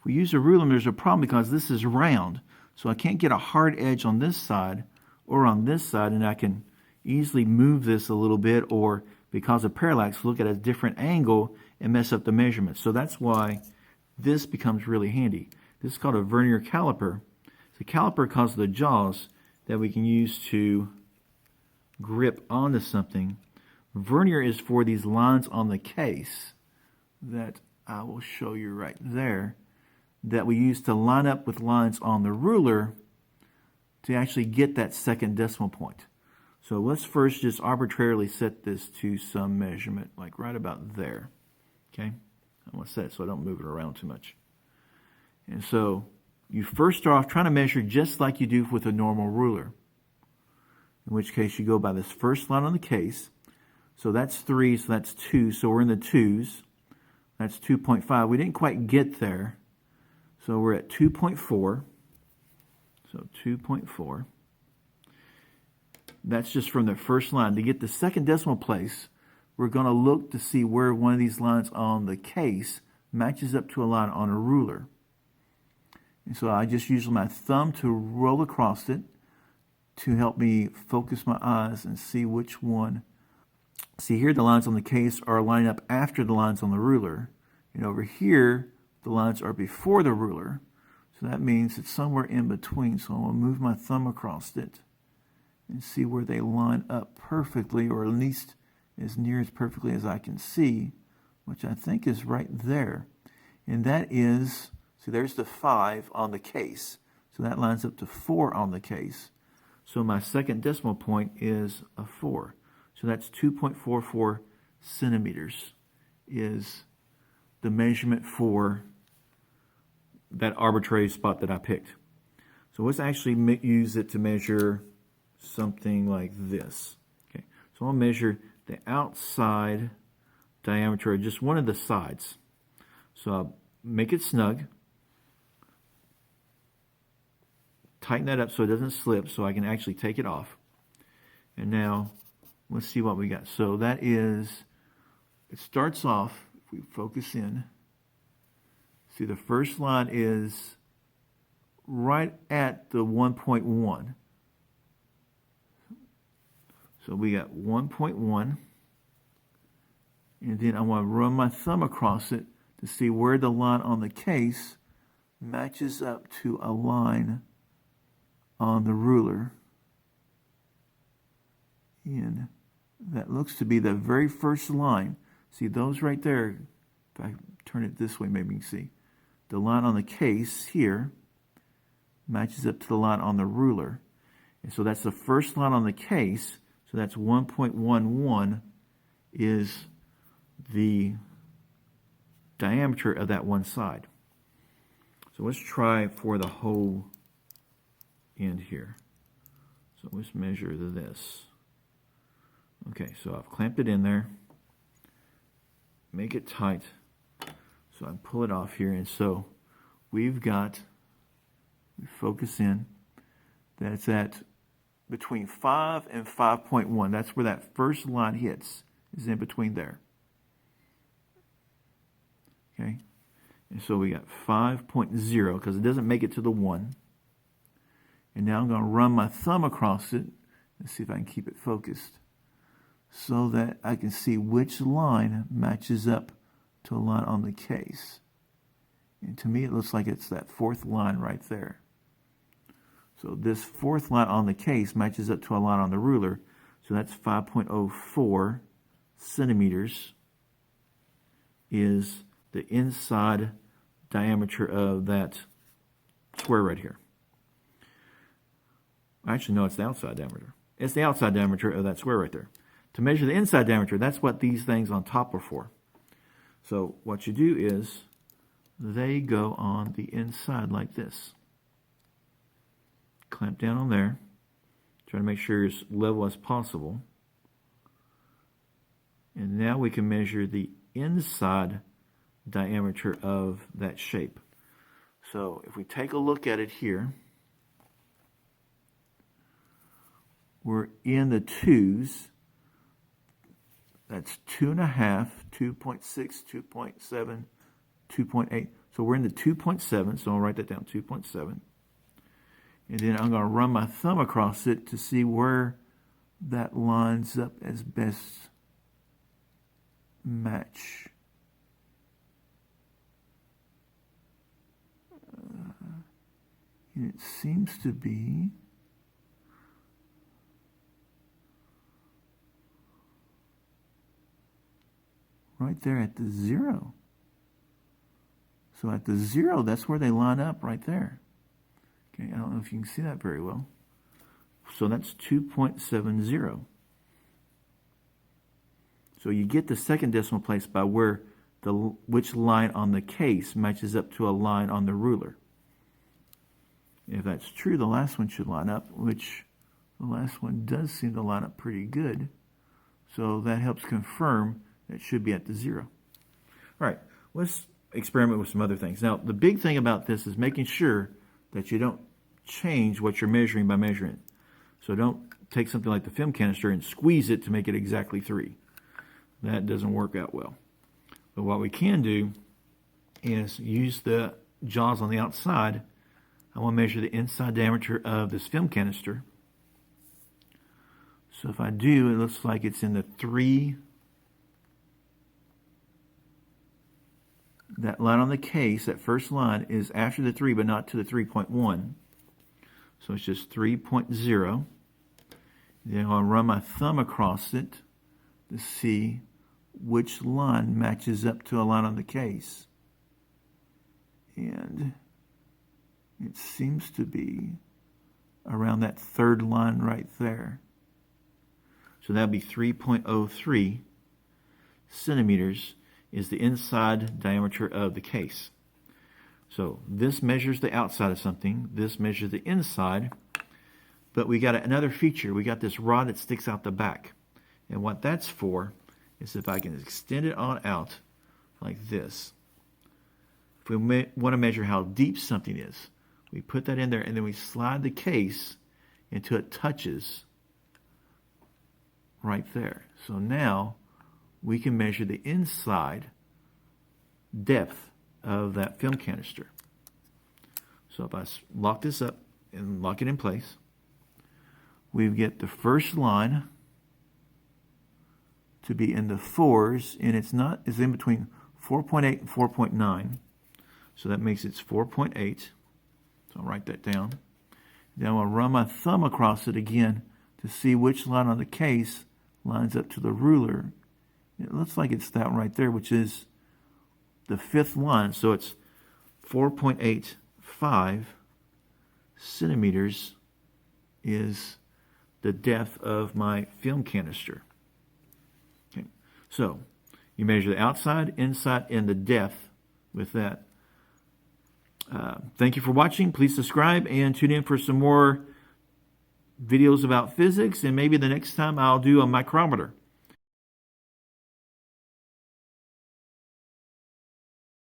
If we use a ruler, there's a problem because this is round. So I can't get a hard edge on this side or on this side, and I can easily move this a little bit, or because of parallax, look at a different angle and mess up the measurements. So that's why this becomes really handy. This is called a Vernier Caliper. The caliper causes the jaws that we can use to grip onto something. Vernier is for these lines on the case that I will show you right there, that we use to line up with lines on the ruler to actually get that second decimal point. So let's first just arbitrarily set this to some measurement, like right about there. Okay, I'm going to set it so I don't move it around too much. And so you first start off trying to measure just like you do with a normal ruler, in which case you go by this first line on the case. So that's 3, so that's 2, so we're in the 2s. That's 2.5. We didn't quite get there, so we're at 2.4. So 2.4. That's just from the first line. To get the second decimal place, we're going to look to see where one of these lines on the case matches up to a line on a ruler. And so I just use my thumb to roll across it to help me focus my eyes and see which one. See here, the lines on the case are lining up after the lines on the ruler. And over here, the lines are before the ruler. So that means it's somewhere in between. So I'm going to move my thumb across it and see where they line up perfectly, or at least as near as perfectly as I can see, which I think is right there. And that is, see, there's the 5 on the case. So that lines up to 4 on the case. So my second decimal point is a 4. So that's 2.44 centimeters is the measurement for that arbitrary spot that I picked. So let's actually use it to measure something like this. Okay, so I'll measure the outside diameter of just one of the sides. So I'll make it snug, tighten that up so it doesn't slip, so I can actually take it off. And now let's see what we got. So that is, it starts off, if we focus in, see the first line is right at the 1.1. So we got 1.1, and then I want to run my thumb across it to see where the line on the case matches up to a line on the ruler. And that looks to be the very first line. See those right there? If I turn it this way, maybe you can see. The line on the case here matches up to the line on the ruler. And so that's the first line on the case. So that's 1.11 is the diameter of that one side. So let's try for the whole end here. So let's measure this. Okay, so I've clamped it in there. Make it tight. So I pull it off here, and so we've got, we focus in, that's at between 5 and 5.1. That's where that first line hits, is in between there. Okay, and so we got 5.0 because it doesn't make it to the 1. And now I'm going to run my thumb across it and see if I can keep it focused so that I can see which line matches up to a line on the case. And to me, it looks like it's that fourth line right there. So this fourth line on the case matches up to a line on the ruler. So that's 5.04 centimeters is the inside diameter of that square right here. Actually, no, it's the outside diameter. It's the outside diameter of that square right there. To measure the inside diameter, that's what these things on top are for. So what you do is they go on the inside like this. Clamp down on there. Try to make sure it's level as possible. And now we can measure the inside diameter of that shape. So if we take a look at it here, we're in the 2s. That's 2.5, 2.6, 2.7, 2.8. So we're in the 2.7, so I'll write that down, 2.7. And then I'm going to run my thumb across it to see where that lines up as best match. And it seems to be right there at the 0. So at the 0, that's where they line up right there. Okay, I don't know if you can see that very well. So that's 2.70. So you get the second decimal place by where which line on the case matches up to a line on the ruler. If that's true, the last one should line up, which the last one does seem to line up pretty good. So that helps confirm that it should be at the 0. All right, let's experiment with some other things. Now, the big thing about this is making sure that you don't change what you're measuring by measuring it. So don't take something like the film canister and squeeze it to make it exactly 3. That doesn't work out well. But what we can do is use the jaws on the outside. I want to measure the inside diameter of this film canister. So if I do, it looks like it's in the 3. That line on the case, that first line, is after the 3, but not to the 3.1. So it's just 3.0. Then I'll run my thumb across it to see which line matches up to a line on the case. And it seems to be around that third line right there. So that would be 3.03 centimeters is the inside diameter of the case. So this measures the outside of something. This measures the inside. But we got another feature. We got this rod that sticks out the back. And what that's for is if I can extend it on out like this. If we want to measure how deep something is, we put that in there and then we slide the case until it touches right there. So now we can measure the inside depth of that film canister. So if I lock this up and lock it in place, we get the first line to be in the 4s, and it's in between 4.8 and 4.9. So that makes it 4.8. So I'll write that down. Then I'll run my thumb across it again to see which line on the case lines up to the ruler. It looks like it's that right there, which is the 5th line. So it's 4.85 centimeters is the depth of my film canister. Okay. So you measure the outside, inside, and the depth with that. Thank you for watching. Please subscribe and tune in for some more videos about physics, and maybe the next time I'll do a micrometer.